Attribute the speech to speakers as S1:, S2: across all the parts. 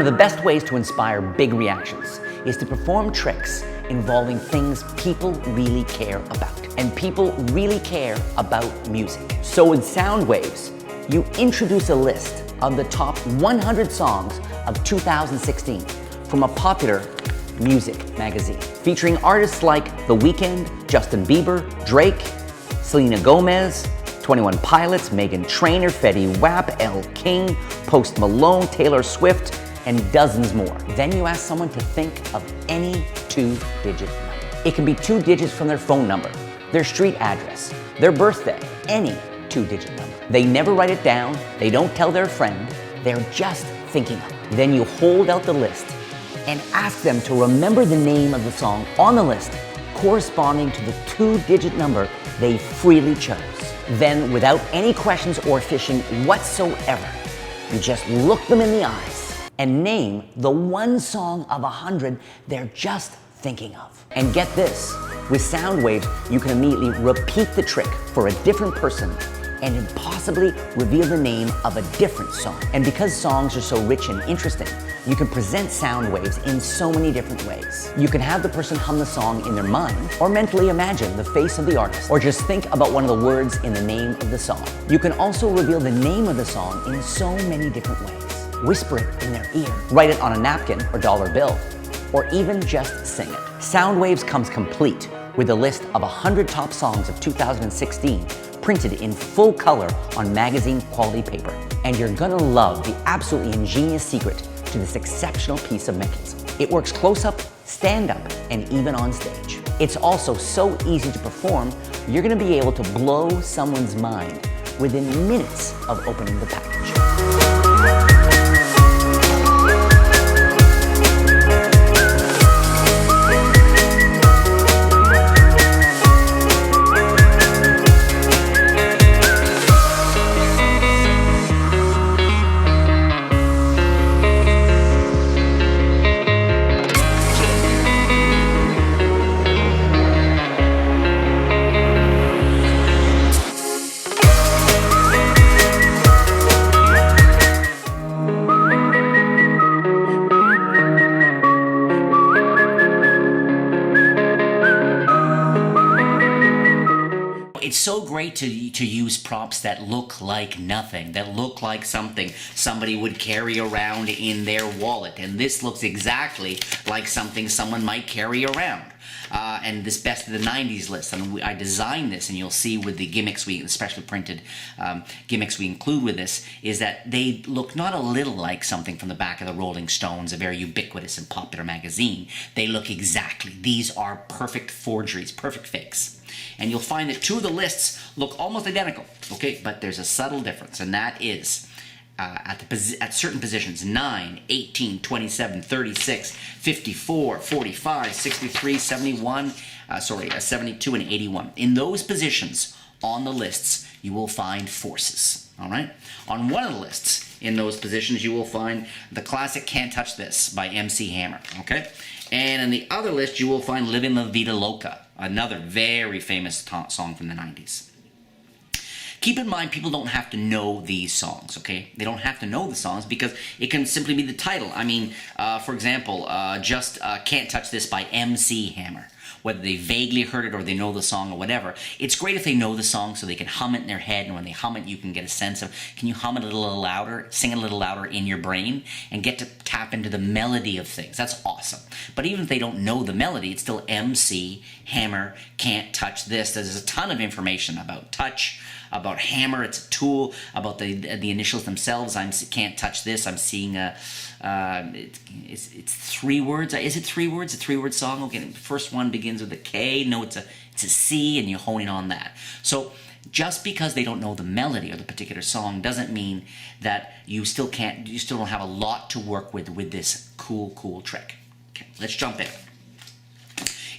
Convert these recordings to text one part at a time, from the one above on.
S1: of the best ways to inspire big reactions is to perform tricks involving things people really care about. And people really care about music. So with SOUNDWAVES, you introduce a list of the top 100 songs of 2016 from a popular music magazine, featuring artists like The Weeknd, Justin Bieber, Drake, Selena Gomez, 21 Pilots, Meghan Trainor, Fetty Wap, Elle King, Post Malone, Taylor Swift, and dozens more. Then you ask someone to think of any two-digit number. It can be 2 digits from their phone number, their street address, their birthday, any two-digit number. They never write it down, they don't tell their friend, they're just thinking of it. Then you hold out the list and ask them to remember the name of the song on the list corresponding to the 2-digit number they freely chose. Then, without any questions or fishing whatsoever, you just look them in the eyes and name the one song of 100 they're just thinking of. And get this, with SOUNDWAVES, you can immediately repeat the trick for a different person and impossibly reveal the name of a different song. And because songs are so rich and interesting, you can present SOUNDWAVES in so many different ways. You can have the person hum the song in their mind, or mentally imagine the face of the artist, or just think about one of the words in the name of the song. You can also reveal the name of the song in so many different ways. Whisper it in their ear, write it on a napkin or dollar bill, or even just sing it. SOUNDWAVES comes complete with a list of 100 top songs of 2016 printed in full color on magazine quality paper. And you're gonna love the absolutely ingenious secret to this exceptional piece of mechanism. It works close up, stand up, and even on stage. It's also so easy to perform, you're gonna be able to blow someone's mind within minutes of opening the package.
S2: It's so great to use props that look like nothing, that look like something somebody would carry around in their wallet. And this looks exactly like something someone might carry around. And this best of the 90s list, and I designed this, and you'll see with the gimmicks, the specially printed gimmicks we include with this, is that they look not a little like something from the back of the Rolling Stones, a very ubiquitous and popular magazine. They look exactly. These are perfect forgeries, perfect fakes. And you'll find that 2 of the lists look almost identical, okay? But there's a subtle difference, and that is at certain positions, 9, 18, 27, 36, 54, 45, 63, 71, 72, and 81. In those positions on the lists, you will find forces, all right? On one of the lists, in those positions, you will find the classic Can't Touch This by MC Hammer, okay? And in the other list, you will find Living La Vida Loca, another very famous song from the 90s. Keep in mind, people don't have to know these songs, okay? They don't have to know the songs because it can simply be the title. I mean, for example, just Can't Touch This by MC Hammer. Whether they vaguely heard it or they know the song or whatever. It's great if they know the song so they can hum it in their head, and when they hum it, you can get a sense of, can you hum it a little louder, sing it a little louder in your brain, and get to tap into the melody of things. That's awesome. But even if they don't know the melody, it's still MC Hammer, Can't Touch This. There's a ton of information about touch, about hammer, it's a tool, about the initials themselves. Can't touch this. I'm seeing it's 3 words. Is it 3 words? A 3-word song? Okay, the first one begins with a K. No, it's a C, and you hone in on that. So just because they don't know the melody of the particular song doesn't mean that you still don't have a lot to work with this cool trick. Okay, let's jump in.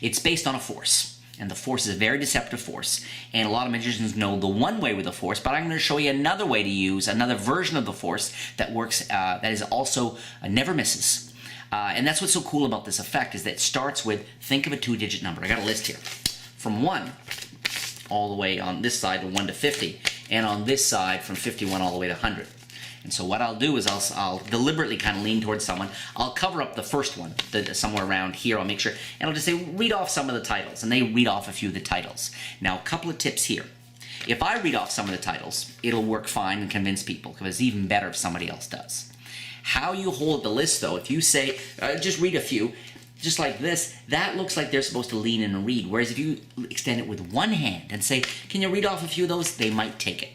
S2: It's based on a force. And the force is a very deceptive force. And a lot of magicians know the one way with the force, but I'm going to show you another way to use, another version of the force that works, that is also never misses. And that's what's so cool about this effect, is that it starts with, think of a 2-digit number. I got a list here. From 1 all the way on this side to 1 to 50, and on this side from 51 all the way to 100. And so what I'll do is I'll deliberately kind of lean towards someone. I'll cover up the first one, somewhere around here. I'll make sure, and I'll just say, read off some of the titles. And they read off a few of the titles. Now, a couple of tips here. If I read off some of the titles, it'll work fine and convince people, because it's even better if somebody else does. How you hold the list, though, if you say, just read a few, just like this, that looks like they're supposed to lean in and read. Whereas if you extend it with one hand and say, can you read off a few of those? They might take it.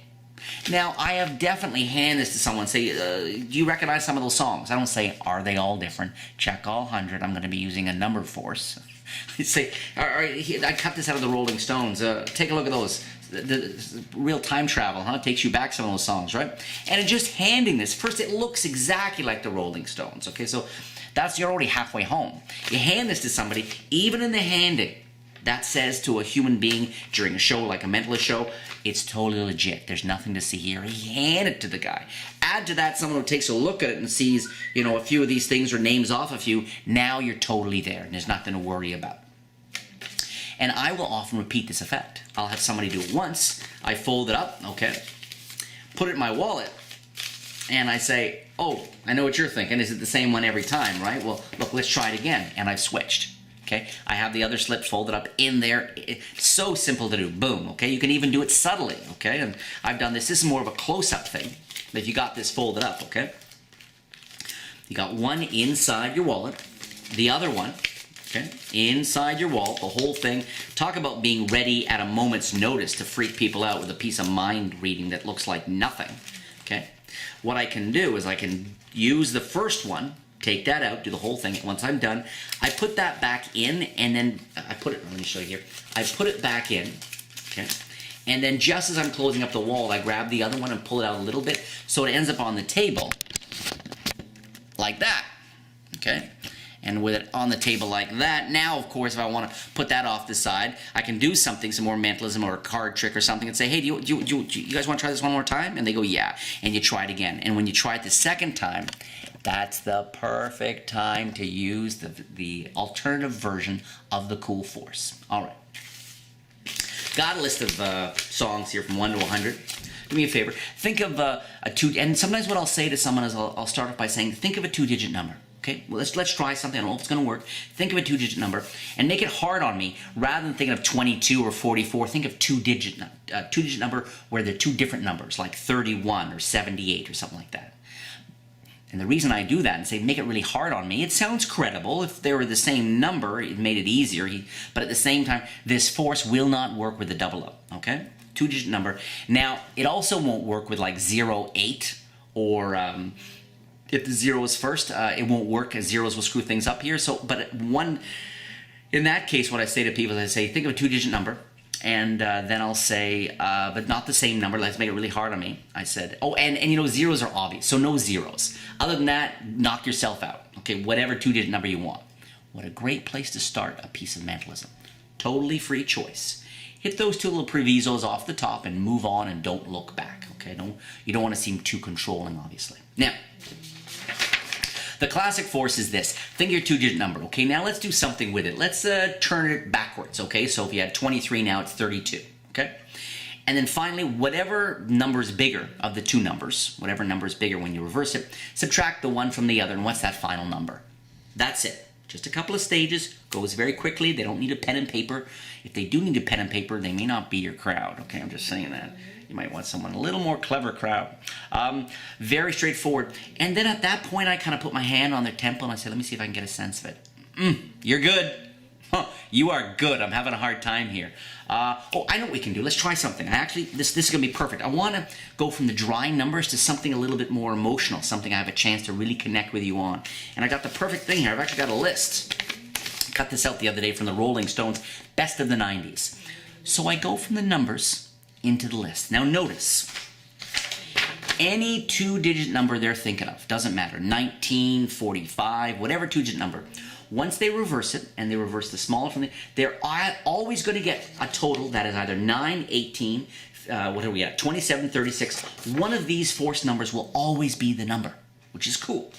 S2: Now, I have definitely handed this to someone, say, do you recognize some of those songs? I don't say, are they all different? Check all 100. I'm going to be using a number force. I say, all right, I cut this out of the Rolling Stones. Take a look at those. The real time travel, huh? Takes you back some of those songs, right? And in just handing this, first it looks exactly like the Rolling Stones, okay? So you're already halfway home. You hand this to somebody, even in the handing, that says to a human being during a show like a mentalist show, it's totally legit. There's nothing to see here. Hand it to the guy. Add to that someone who takes a look at it and sees, a few of these things or names off a few. Now you're totally there and there's nothing to worry about. And I will often repeat this effect. I'll have somebody do it once. I fold it up, okay, put it in my wallet, and I say, oh, I know what you're thinking. Is it the same one every time, right? Well, look, let's try it again. And I've switched. Okay, I have the other slip folded up in there. It's so simple to do. Boom, okay? You can even do it subtly, okay? And I've done this. This is more of a close-up thing. If you got this folded up, okay? You got one inside your wallet, the other one, okay, inside your wallet, the whole thing. Talk about being ready at a moment's notice to freak people out with a piece of mind reading that looks like nothing, okay? What I can do is I can use the first one, take that out, do the whole thing. Once I'm done, I put that back in, and then I put it, let me show you here. I put it back in, okay? And then just as I'm closing up the wall, I grab the other one and pull it out a little bit so it ends up on the table like that, okay? And with it on the table like that, now, of course, if I want to put that off the side, I can do something, some more mentalism or a card trick or something, and say, hey, do you guys want to try this one more time? And they go, yeah. And you try it again. And when you try it the second time, that's the perfect time to use the alternative version of the cool force. All right. Got a list of songs here from 1 to 100. Do me a favor. Think of a two, and sometimes what I'll say to someone is I'll start off by saying, think of a 2-digit number. Okay, well, let's try something. I don't know if it's going to work. Think of a 2-digit number and make it hard on me. Rather than thinking of 22 or 44, think of two-digit number where they're two different numbers, like 31 or 78 or something like that. And the reason I do that and say make it really hard on me, it sounds credible. If they were the same number, it made it easier. But at the same time, this force will not work with the 00, okay? 2-digit number. Now, it also won't work with like 08 or... if the 0 is first, it won't work, as zeros will screw things up here. So, but in that case, what I say to people is I say, think of a 2-digit number, and then I'll say, but not the same number. Let's make it really hard on me. I said, oh, and zeros are obvious, so no zeros. Other than that, knock yourself out. Okay, whatever 2-digit number you want. What a great place to start a piece of mentalism. Totally free choice. Hit those two little provisos off the top and move on and don't look back. Okay, you don't want to seem too controlling, obviously. Now, the classic force is this. Think of your 2-digit number. Okay, now let's do something with it. Let's turn it backwards. Okay, so if you had 23, now it's 32. Okay, and then finally, whatever number is bigger of the two numbers, whatever number is bigger when you reverse it, subtract the one from the other, and what's that final number? That's it. Just a couple of stages. Goes very quickly. They don't need a pen and paper. If they do need a pen and paper, they may not be your crowd. Okay, I'm just saying that. You might want someone a little more clever crowd. Very straightforward. And then at that point, I kind of put my hand on their temple and I say, let me see if I can get a sense of it. You're good. Huh, you are good. I'm having a hard time here. Oh, I know what we can do. Let's try something. Actually, this is going to be perfect. I want to go from the dry numbers to something a little bit more emotional, something I have a chance to really connect with you on. And I got the perfect thing here. I've actually got a list. I cut this out the other day from the Rolling Stones, best of the 90s. So I go from the numbers into the list. Now notice, any 2-digit number they're thinking of, doesn't matter, 19, 45, whatever 2-digit number, once they reverse it, and they reverse the smaller from they're always going to get a total that is either 9, 18, what are we at, 27, 36. One of these force numbers will always be the number, which is cool.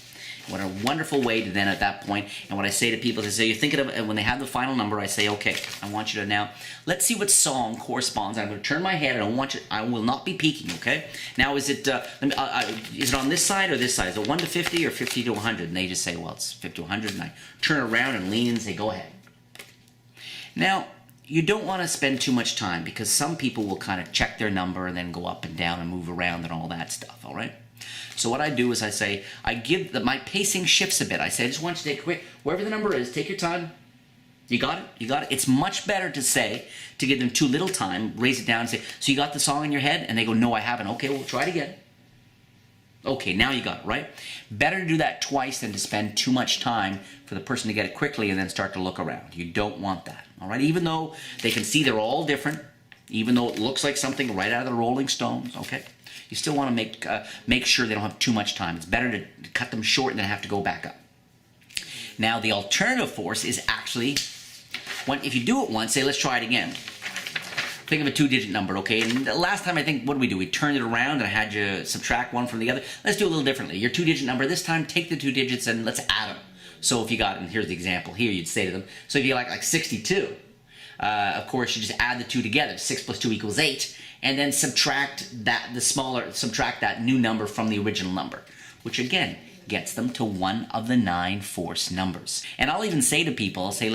S2: What a wonderful way to then at that point, and what I say to people is, you're thinking of, and when they have the final number, I say, okay, I want you to now, let's see what song corresponds. I'm going to turn my head, and I will not be peeking, okay? Now, is it on this side or this side? Is it 1 to 50 or 50 to 100? And they just say, well, it's 50 to 100, and I turn around and lean and say, go ahead. Now, you don't want to spend too much time, because some people will kind of check their number and then go up and down and move around and all that stuff, all right? So what I do is I say, my pacing shifts a bit. I say, I just want you to take quick, wherever the number is, take your time. You got it? You got it? It's much better to give them too little time, raise it down and say, so you got the song in your head? And they go, no, I haven't. Okay, well, try it again. Okay, now you got it, right? Better to do that twice than to spend too much time for the person to get it quickly and then start to look around. You don't want that, all right? Even though they can see they're all different, even though it looks like something right out of the Rolling Stones, okay? You still want to make sure they don't have too much time. It's better to cut them short and then have to go back up. Now, the alternative force is actually, if you do it once, say, let's try it again. Think of a 2-digit number, okay? And the last time, I think, what did we do? We turned it around and I had you subtract one from the other. Let's do it a little differently. Your 2-digit number, this time, take the 2 digits and let's add them. So if you got, and here's the example here, you'd say to them, so if you like 62, of course, you just add the 2 together. 6 plus 2 equals 8. And then subtract that new number from the original number, which again gets them to one of the 9 force numbers. And I'll even say to people, I'll say,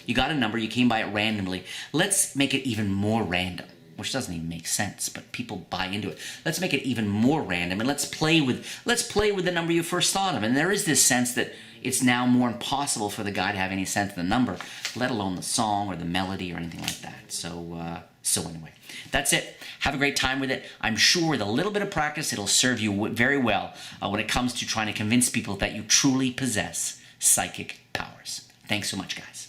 S2: you got a number, you came by it randomly, let's make it even more random, which doesn't even make sense, but people buy into it. Let's make it even more random, and let's play with the number you first thought of. And there is this sense that it's now more impossible for the guy to have any sense of the number, let alone the song or the melody or anything like that. So anyway, that's it. Have a great time with it. I'm sure with a little bit of practice, it'll serve you very well when it comes to trying to convince people that you truly possess psychic powers. Thanks so much, guys.